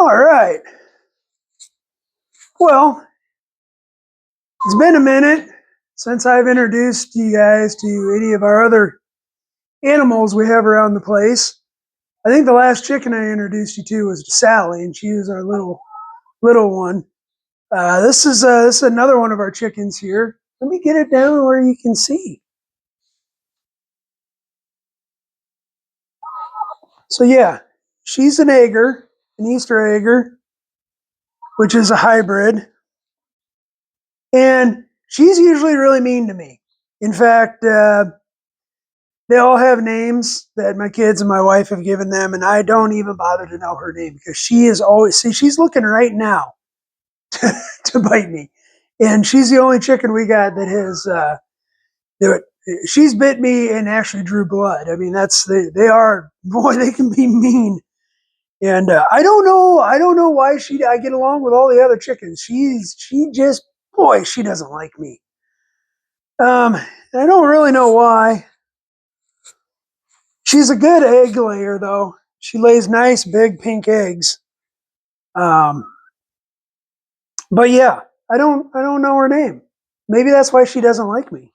All right. Well, it's been a minute since I've introduced you guys to any of our other animals we have around the place. I think the last chicken I introduced you to was Sally, and she was our little one. This is another one of our chickens here. Let me get it down where you can see. So yeah, she's an egger, an Easter egger, which is a hybrid, and she's usually really mean to me. In fact, they all have names that my kids and my wife have given them, and I don't even bother to know her name because she is always, see, she's looking right now to bite me. And she's the only chicken we got that has, she's bit me and actually drew blood. I mean, they are, boy, they can be mean. And I don't know why I get along with all the other chickens. She just, boy, she doesn't like me. I don't really know why. She's a good egg layer, though. She lays nice, big, pink eggs. Um, but yeah, I don't know her name. Maybe that's why she doesn't like me.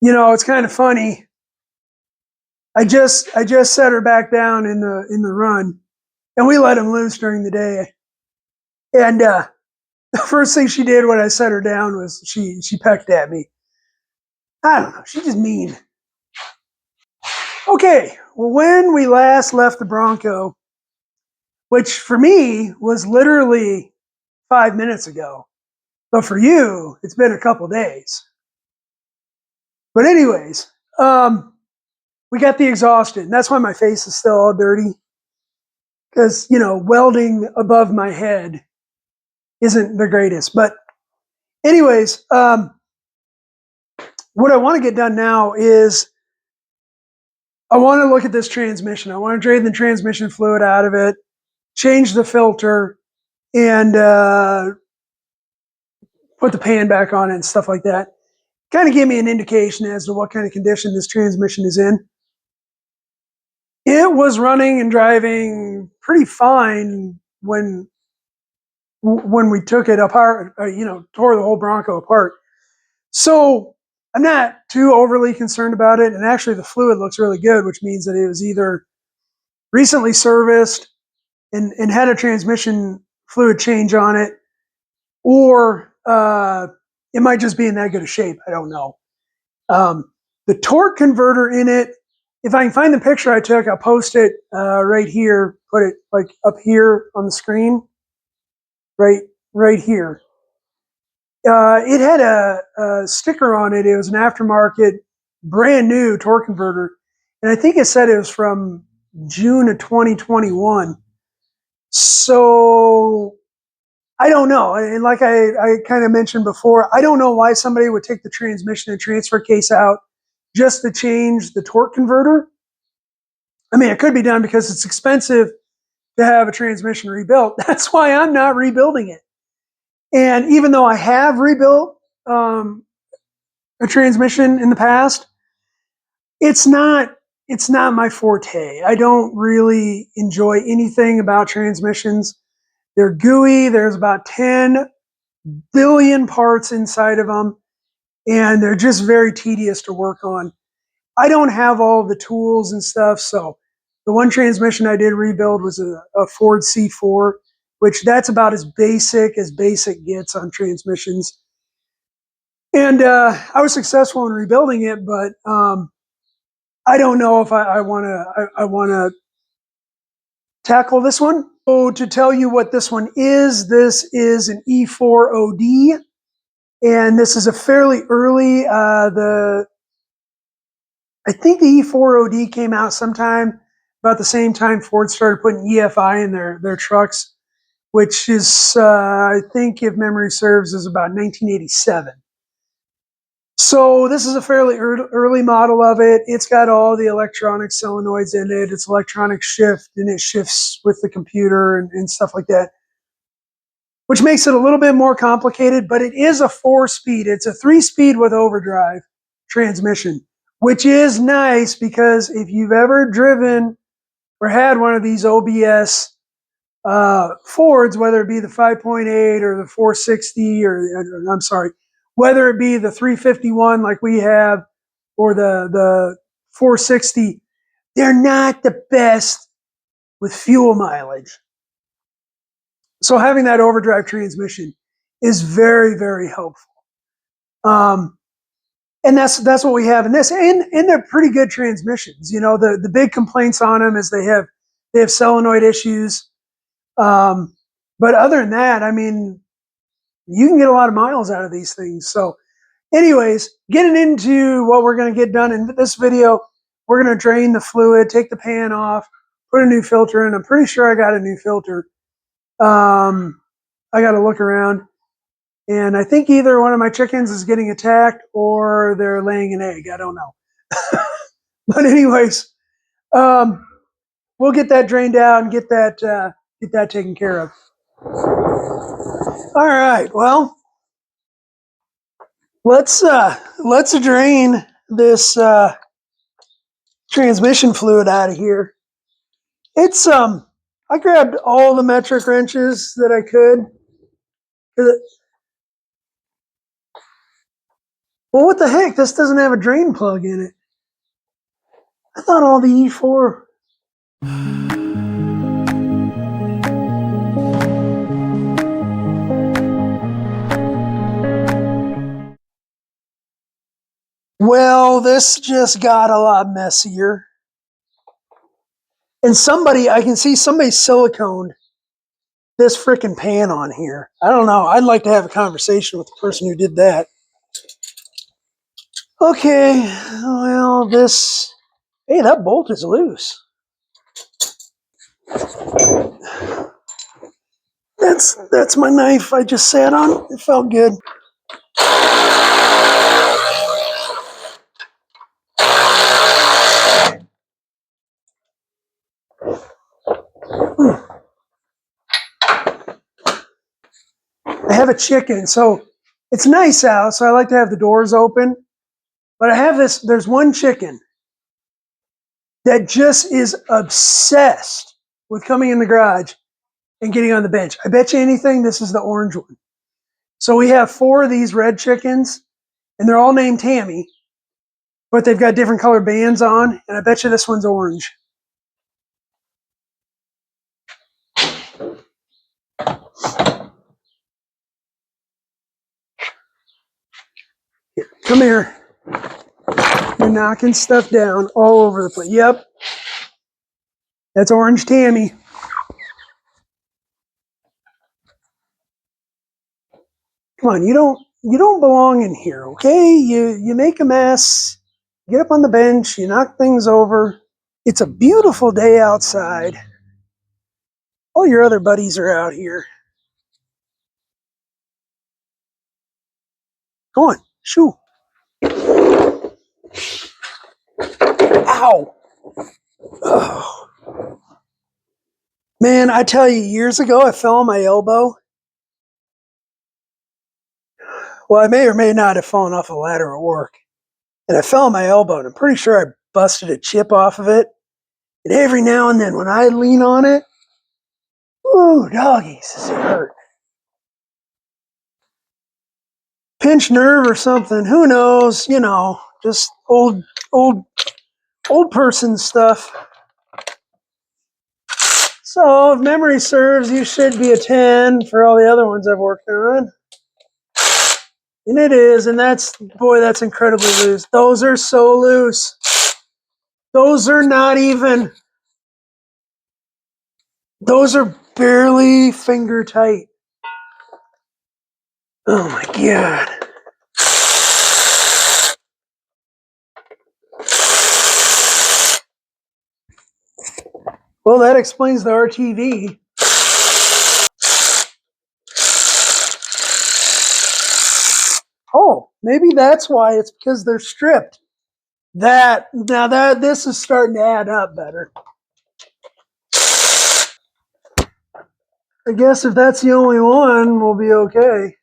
You know, it's kind of funny. I just set her back down in the run, and we let him loose during the day. And the first thing she did when I set her down was she pecked at me. I don't know. She's just mean. Okay, well, when we last left the Bronco, which for me was literally 5 minutes ago. But for you, it's been a couple days. But anyways, we got the exhaust in. That's why my face is still all dirty. Because, you know, welding above my head isn't the greatest. But anyways, what I want to get done now is I want to look at this transmission. I want to drain the transmission fluid out of it, change the filter, and put the pan back on it and stuff like that. Kind of give me an indication as to what kind of condition this transmission is in. It was running and driving pretty fine when we took it apart, tore the whole Bronco apart. So I'm not too overly concerned about it. And actually, the fluid looks really good, which means that it was either recently serviced and had a transmission fluid change on it, or it might just be in that good a shape. I don't know. The torque converter in it, if I can find the picture I took, I'll post it right here. Put it like up here on the screen, right here. It had a sticker on it. It was an aftermarket, brand new torque converter, and I think it said it was from June of 2021. So I don't know. And like I kind of mentioned before, I don't know why somebody would take the transmission and transfer case out just to change the torque converter. I mean, it could be done because it's expensive to have a transmission rebuilt. That's why I'm not rebuilding it. And even though I have rebuilt a transmission in the past, it's not my forte. I don't really enjoy anything about transmissions. They're gooey. There's about 10 billion parts inside of them, and they're just very tedious to work on. I don't have all the tools and stuff, so the one transmission I did rebuild was a Ford C4, which that's about as basic gets on transmissions. And I was successful in rebuilding it, but I don't know if I want to tackle this one. So to tell you what this this is an E4OD, and this is a fairly early. I think the E4OD came out sometime about the same time Ford started putting EFI in their trucks, which is, I think, if memory serves, is about 1987. So this is a fairly early model of it. It's got all the electronic solenoids in it. It's electronic shift, and it shifts with the computer and stuff like that, which makes it a little bit more complicated, but it is a 4-speed. It's a 3-speed with overdrive transmission, which is nice because if you've ever driven or had one of these OBS Fords, whether it be the 5.8 or the 460, or I'm sorry, whether it be the 351 like we have or the 460, they're not the best with fuel mileage. So having that overdrive transmission is very, very helpful. And that's what we have in this, and they're pretty good transmissions. You know, the big complaints on them is they have solenoid issues. But other than that, I mean, you can get a lot of miles out of these things. So, anyways, getting into what we're going to get done in this video, we're going to drain the fluid, take the pan off, put a new filter in. I'm pretty sure I got a new filter. I got to look around. And I think either one of my chickens is getting attacked or they're laying an egg. I don't know. But anyways, we'll get that drained out and get that taken care of. All right. Well, let's drain this transmission fluid out of here. It's I grabbed all the metric wrenches that I could. Well, what the heck? This doesn't have a drain plug in it. I thought all the E4. Well, this just got a lot messier. And I can see somebody siliconed this freaking pan on here. I don't know. I'd like to have a conversation with the person who did that. Okay, well, hey, that bolt is loose. That's my knife I just sat on. It felt good. I have a chicken, so it's nice out, so I like to have the doors open. But I have there's one chicken that just is obsessed with coming in the garage and getting on the bench. I bet you anything this is the orange one. So we have 4 of these red chickens, and they're all named Tammy, but they've got different colored bands on, and I bet you this one's orange. Come here. You're knocking stuff down all over the place. Yep. That's Orange Tammy. Come on, you don't belong in here, okay? You make a mess. Get up on the bench, you knock things over. It's a beautiful day outside. All your other buddies are out here. Go on, shoo. Ow. Oh. Man, I tell you, years ago I fell on my elbow. Well, I may or may not have fallen off a ladder at work. And I fell on my elbow, and I'm pretty sure I busted a chip off of it. And every now and then when I lean on it, ooh, doggies, does it hurt. Pinched nerve or something, who knows, just old person stuff. So, if memory serves, you should be a 10 for all the other ones I've worked on. And it is, and that's incredibly loose. Those are so loose. Those are not even, those are barely finger tight. Oh my God. Well, that explains the RTV. Oh, maybe that's why. It's because they're stripped. This is starting to add up better. I guess if that's the only one, we'll be okay.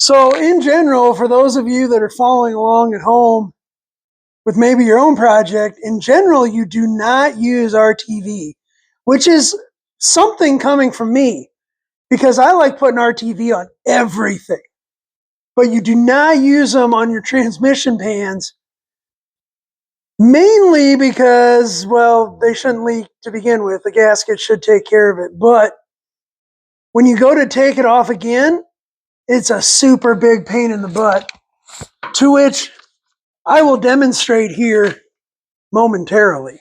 So, in general, for those of you that are following along at home with maybe your own project, in general, you do not use RTV, which is something coming from me because I like putting RTV on everything. But you do not use them on your transmission pans, mainly because, well, they shouldn't leak to begin with. The gasket should take care of it. But when you go to take it off again, it's a super big pain in the butt, to which I will demonstrate here momentarily.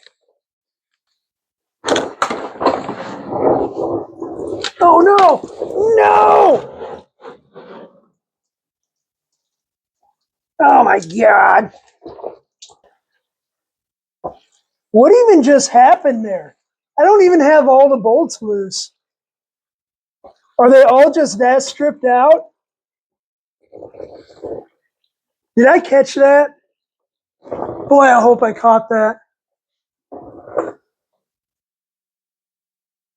Oh no! No! Oh my god! What even just happened there? I don't even have all the bolts loose. Are they all just that stripped out? Did I catch that? Boy, I hope I caught that.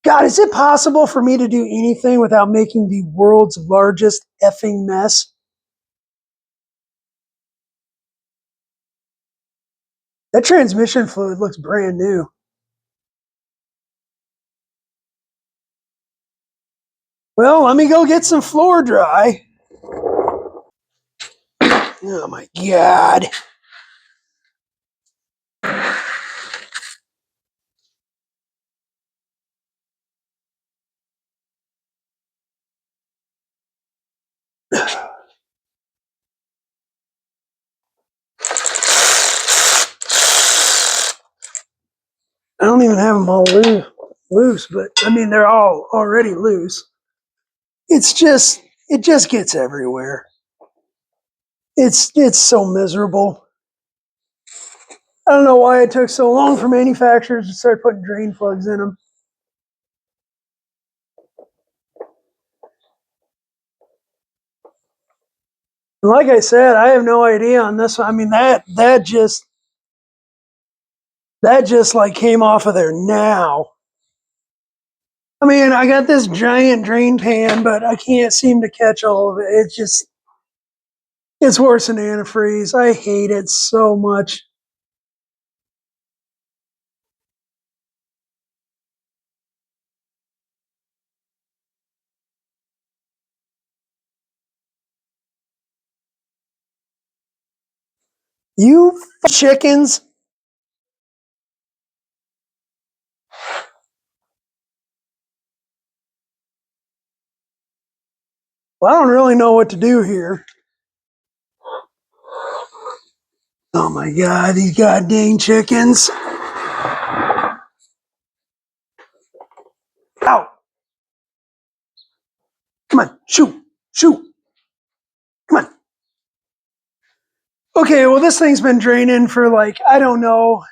God, is it possible for me to do anything without making the world's largest effing mess? That transmission fluid looks brand new. Well, let me go get some floor dry. Oh my god. I don't even have them all loose, but I mean, they're all already loose. It just gets everywhere. It's so miserable. I don't know why it took so long for manufacturers to start putting drain plugs in them. And like I said, I have no idea on this one. I mean, that just like came off of there now. I mean, I got this giant drain pan, but I can't seem to catch all of it. It's worse than antifreeze. I hate it so much. You chickens. Well, I don't really know what to do here. Oh my god, these goddamn chickens. Ow. Come on, shoot, shoot. Come on. Okay, well, this thing's been draining for like, I don't know,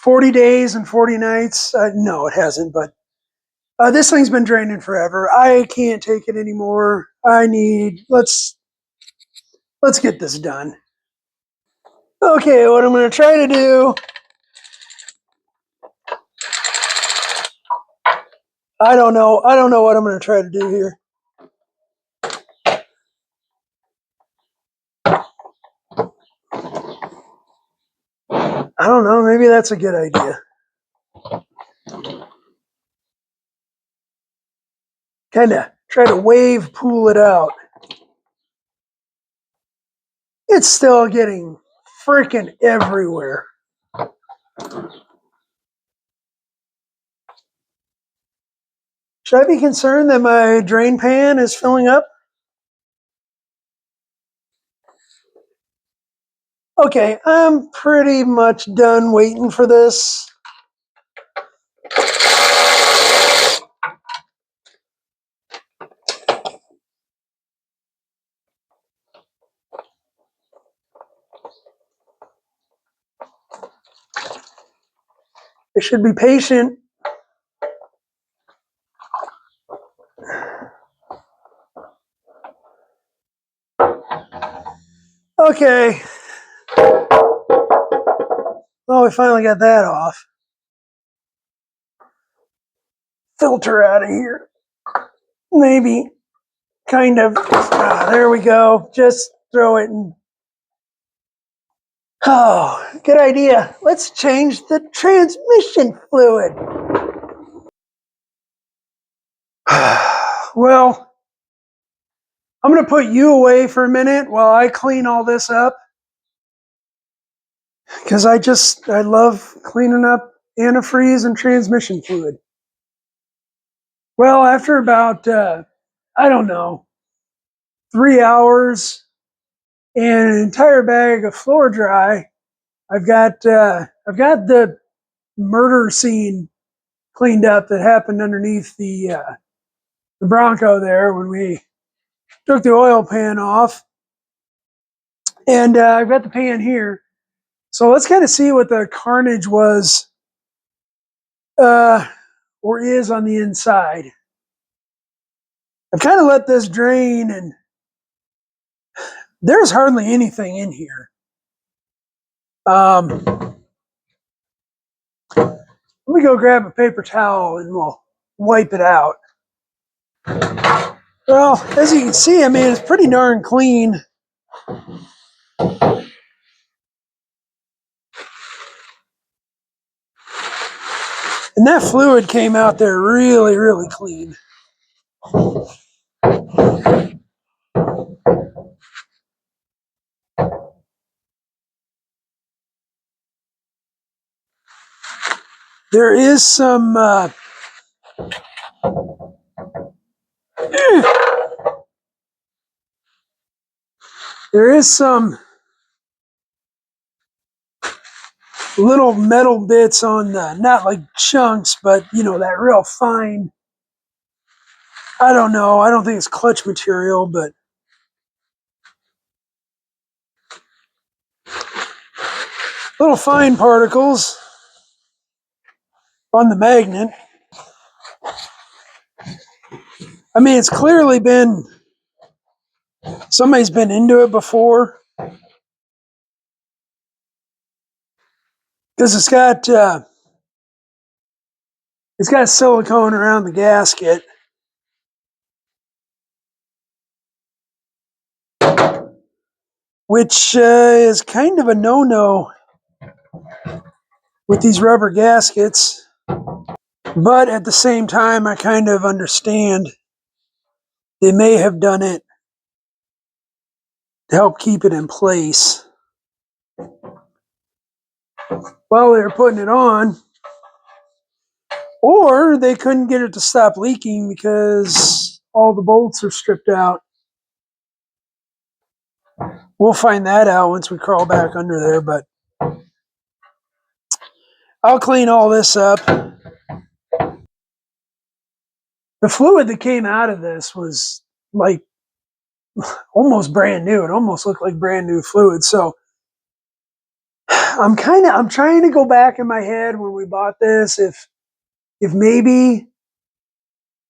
40 days and 40 nights. No, it hasn't, but this thing's been draining forever. I can't take it anymore. Let's get this done. Okay, what I'm going to try to do, I don't know. I don't know what I'm going to try to do here. I don't know. Maybe that's a good idea. Kind of try to wave pool it out. It's still getting freaking everywhere. Should I be concerned that my drain pan is filling up? Okay, I'm pretty much done waiting for this. I should be patient. Okay. Oh, we finally got that off. Filter out of here. Maybe. kind of, there we go. Just throw it in. Oh, good idea. Let's change the transmission fluid. Well, I'm going to put you away for a minute while I clean all this up. Because I love cleaning up antifreeze and transmission fluid. Well, after about, I don't know, 3 hours and an entire bag of floor dry, I've got the murder scene cleaned up that happened underneath the Bronco there when we took the oil pan off, and I've got the pan here. So let's kind of see what the carnage was, or is on the inside. I've kind of let this drain, and there's hardly anything in here. Let me go grab a paper towel and we'll wipe it out. Well, as you can see, I mean, it's pretty darn clean. And that fluid came out there really, really clean. There is some there is some little metal bits on the, not like chunks, but you know, that real fine, I don't know, I don't think it's clutch material, but little fine particles on the magnet. I mean, it's clearly been, somebody's been into it before, because it's got silicone around the gasket, which is kind of a no-no with these rubber gaskets. But at the same time, I kind of understand they may have done it to help keep it in place while they were putting it on. Or they couldn't get it to stop leaking because all the bolts are stripped out. We'll find that out once we crawl back under there, but I'll clean all this up. The fluid that came out of this was like almost brand new. It almost looked like brand new fluid. So I'm trying to go back in my head when we bought this, if maybe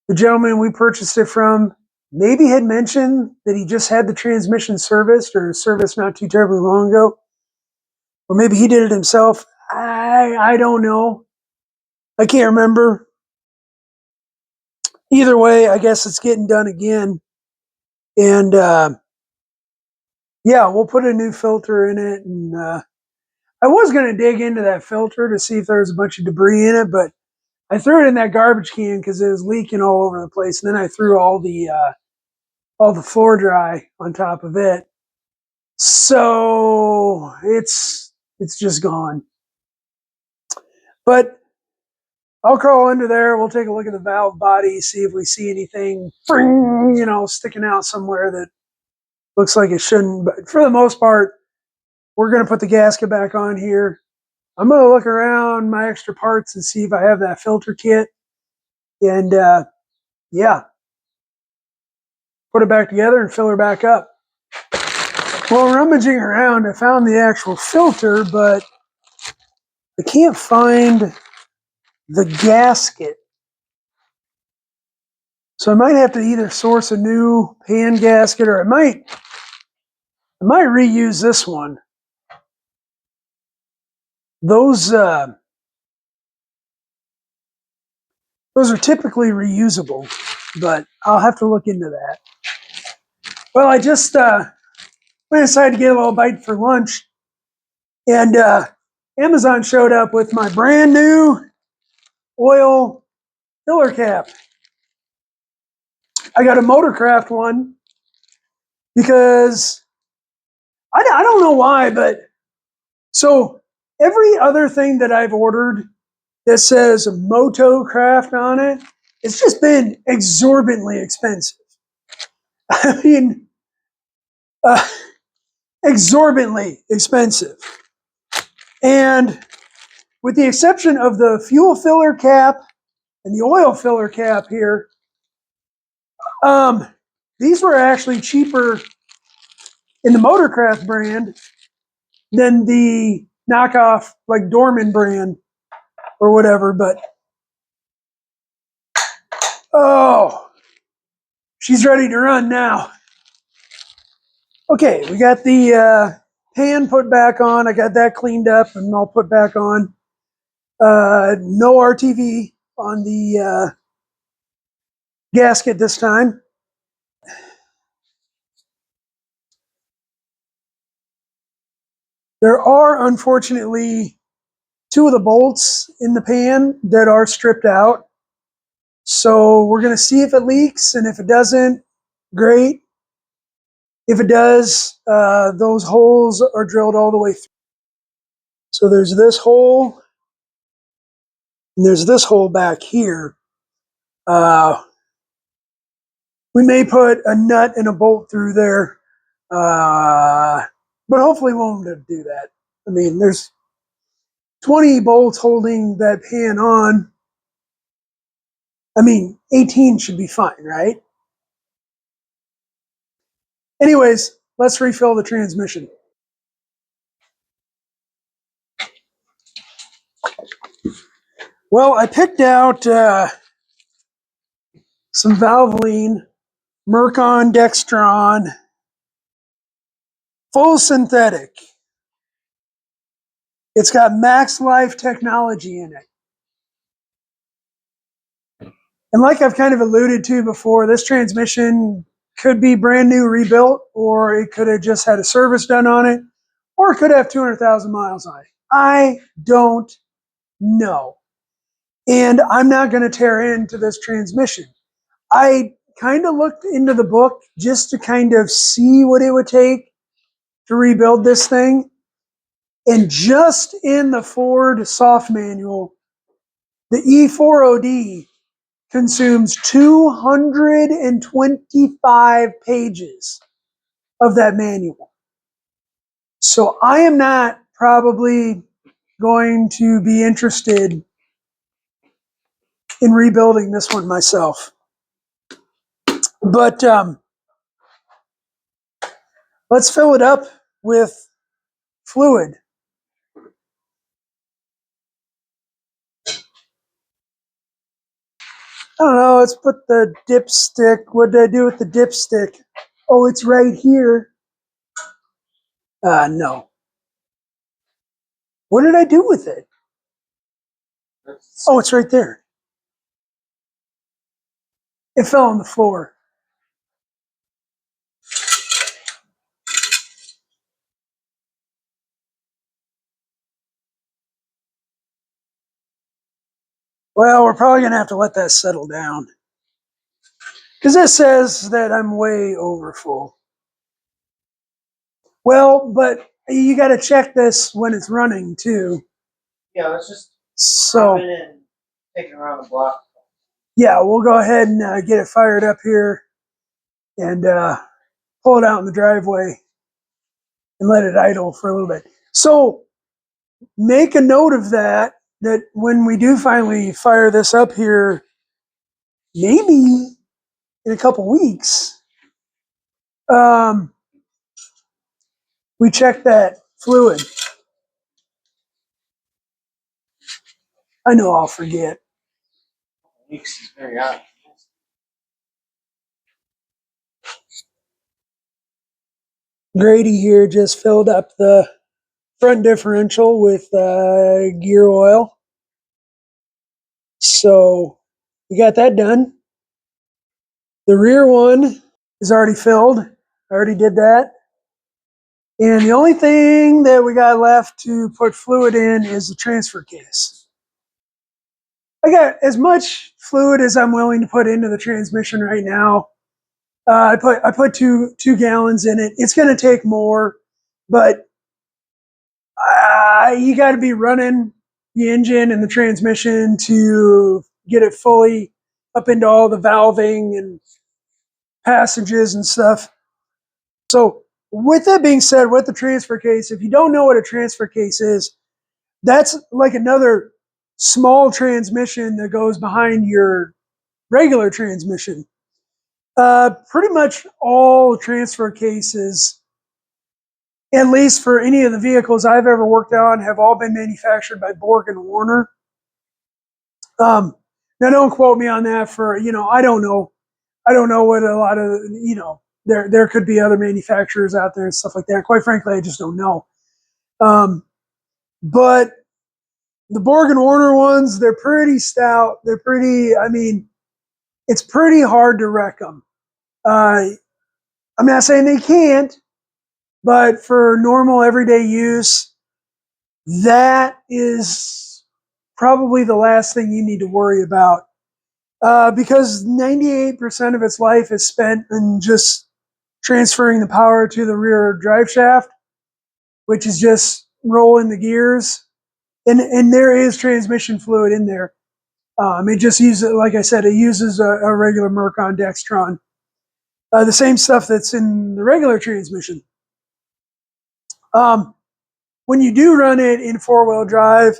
the gentleman we purchased it from maybe had mentioned that he just had the transmission serviced, or serviced not too terribly long ago, or maybe he did it himself. I don't know. I can't remember. Either way, I guess it's getting done again. And yeah, we'll put a new filter in it. And I was going to dig into that filter to see if there was a bunch of debris in it, but I threw it in that garbage can because it was leaking all over the place. And then I threw all the floor dry on top of it. So it's just gone. But I'll crawl under there. We'll take a look at the valve body, see if we see anything, you know, sticking out somewhere that looks like it shouldn't. But for the most part, we're going to put the gasket back on here. I'm going to look around my extra parts and see if I have that filter kit. And yeah, put it back together and fill her back up. Well, rummaging around, I found the actual filter, but I can't find the gasket. So I might have to either source a new pan gasket, or I might reuse this one. Those are typically reusable, but I'll have to look into that. Well, I just went inside to get a little bite for lunch, and Amazon showed up with my brand new oil filler cap. I got a Motorcraft one because I don't know why, but so every other thing that I've ordered that says Motocraft on it, it's just been exorbitantly expensive. I mean, uh, exorbitantly expensive. And with the exception of the fuel filler cap and the oil filler cap here, um, these were actually cheaper in the Motorcraft brand than the knockoff, like Dorman brand or whatever. But oh, she's ready to run now. Okay, we got the pan put back on. I got that cleaned up and all put back on. No RTV on the gasket this time. There are, unfortunately, two of the bolts in the pan that are stripped out. So we're going to see if it leaks, and if it doesn't, great. If it does, those holes are drilled all the way through. So there's this hole, and there's this hole back here. We may put a nut and a bolt through there, but hopefully we won't do that. I mean, there's 20 bolts holding that pan on. I mean, 18 should be fine, right? Anyways, let's refill the transmission. Well, I picked out some Valvoline, Mercon Dextron, full synthetic. It's got Max Life technology in it. And like I've kind of alluded to before, this transmission could be brand new rebuilt, or it could have just had a service done on it, or it could have 200,000 miles on it. I don't know. And I'm not going to tear into this transmission. I kind of looked into the book just to kind of see what it would take to rebuild this thing. And just in the Ford soft manual, the E4OD consumes 225 pages of that manual. So I am not probably going to be interested in rebuilding this one myself. But let's fill it up with fluid. I don't know, let's put the dipstick. What did I do with the dipstick? Oh, it's right here. No. What did I do with it? Oh, it's right there. It fell on the floor. Well, we're probably going to have to let that settle down. Because this says that I'm way over full. Well, but you got to check this when it's running, too. Yeah, let's just So, in and take it around the block. Yeah, we'll go ahead and get it fired up here and pull it out in the driveway and let it idle for a little bit. So, make a note of that when we do finally fire this up here, maybe in a couple weeks, we check that fluid. I know I'll forget. Weeks is very odd. Grady here just filled up the front differential with gear oil. So we got that done. The rear one is already filled. I already did that. And the only thing that we got left to put fluid in is the transfer case. I got as much fluid as I'm willing to put into the transmission right now. I put two gallons in it. It's going to take more, but you got to be running the engine and the transmission to get it fully up into all the valving and passages and stuff. So, with that being said, with the transfer case, if you don't know what a transfer case is, that's like another small transmission that goes behind your regular transmission. Pretty much all transfer cases, at least for any of the vehicles I've ever worked on, have all been manufactured by Borg and Warner. Now, don't quote me on that. For I don't know. I don't know what a lot of there could be other manufacturers out there and stuff like that. Quite frankly, I just don't know. But the Borg and Warner ones, they're pretty stout. They're pretty. I mean, it's pretty hard to wreck them. I'm not saying they can't, but for normal everyday use, that is probably the last thing you need to worry about. Because 98% of its life is spent in just transferring the power to the rear drive shaft, which is just rolling the gears. And there is transmission fluid in there. It just uses, like I said, it uses a regular Mercon Dextron. The same stuff that's in the regular transmission. Um, when you do run it in four-wheel drive,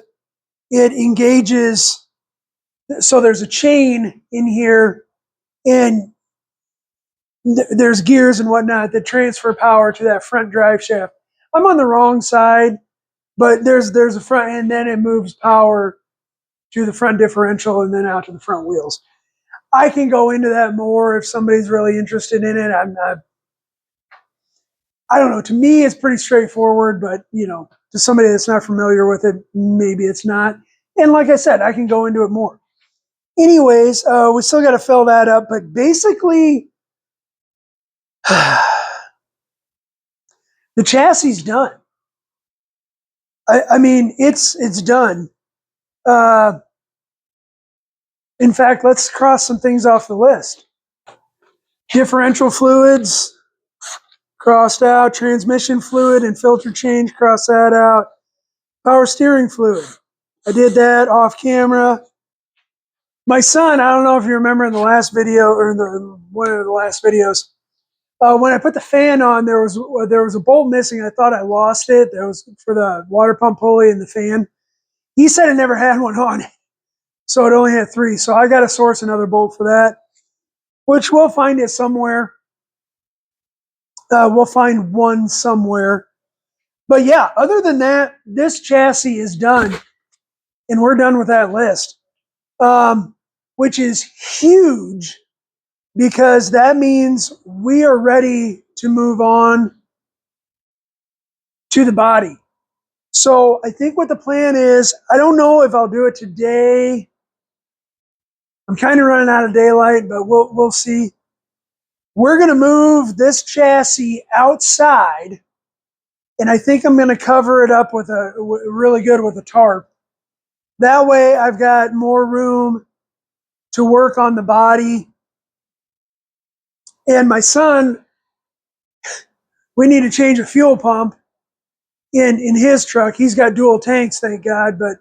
it engages. So there's a chain in here, and there's gears and whatnot that transfer power to that front drive shaft. I'm on the wrong side, but there's a front, and then it moves power to the front differential and then out to the front wheels. I can go into that more if somebody's really interested in it. I'm not. I don't know. To me, it's pretty straightforward, but to somebody that's not familiar with it, maybe it's not. And like I said, I can go into it more. Anyways, we still got to fill that up, but basically, the chassis is done. I mean, it's done. Uh, in fact, let's cross some things off the list. Differential fluids, crossed out. Transmission fluid and filter change, cross that out. Power steering fluid, I did that off camera. My son, I don't know if you remember in the last video or in one of the last videos, when I put the fan on, there was a bolt missing. I thought I lost it. That was for the water pump pulley and the fan. He said it never had one on it, so it only had three. So I got to source another bolt for that, which we'll find it somewhere. We'll find one somewhere. But yeah, other than that, this chassis is done, and we're done with that list, which is huge because that means we are ready to move on to the body. So I think what the plan is, I don't know if I'll do it today. I'm kind of running out of daylight, but we'll see. We're going to move this chassis outside, and I think I'm going to cover it up with really good with a tarp. That way I've got more room to work on the body. And my son, we need to change a fuel pump in his truck. He's got dual tanks, thank God, but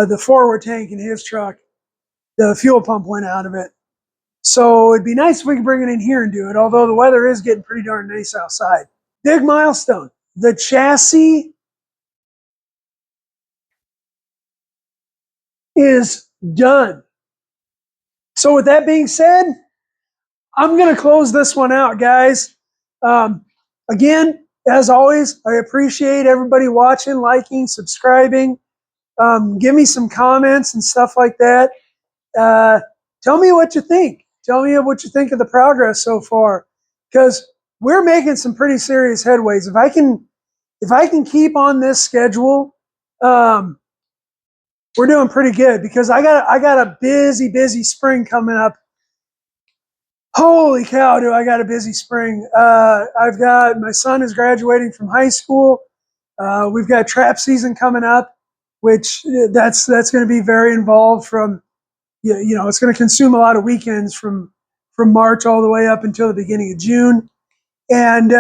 the forward tank in his truck, the fuel pump went out of it. So it'd be nice if we could bring it in here and do it, although the weather is getting pretty darn nice outside. Big milestone. The chassis is done. So with that being said, I'm going to close this one out, guys. Again, as always, I appreciate everybody watching, liking, subscribing. Give me some comments and stuff like that. Tell me what you think. Tell me what you think of the progress so far, because we're making some pretty serious headways. If I can keep on this schedule, we're doing pretty good because I got a busy spring coming up. Holy cow, do I got a busy spring. I've got my son is graduating from high school. We've got trap season coming up, which that's going to be very involved from, it's going to consume a lot of weekends from March all the way up until the beginning of June. And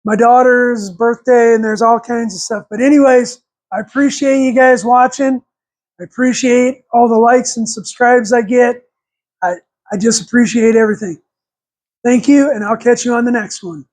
my daughter's birthday, and there's all kinds of stuff. But anyways, I appreciate you guys watching. I appreciate all the likes and subscribes I get. I, I just appreciate everything. Thank you, and I'll catch you on the next one.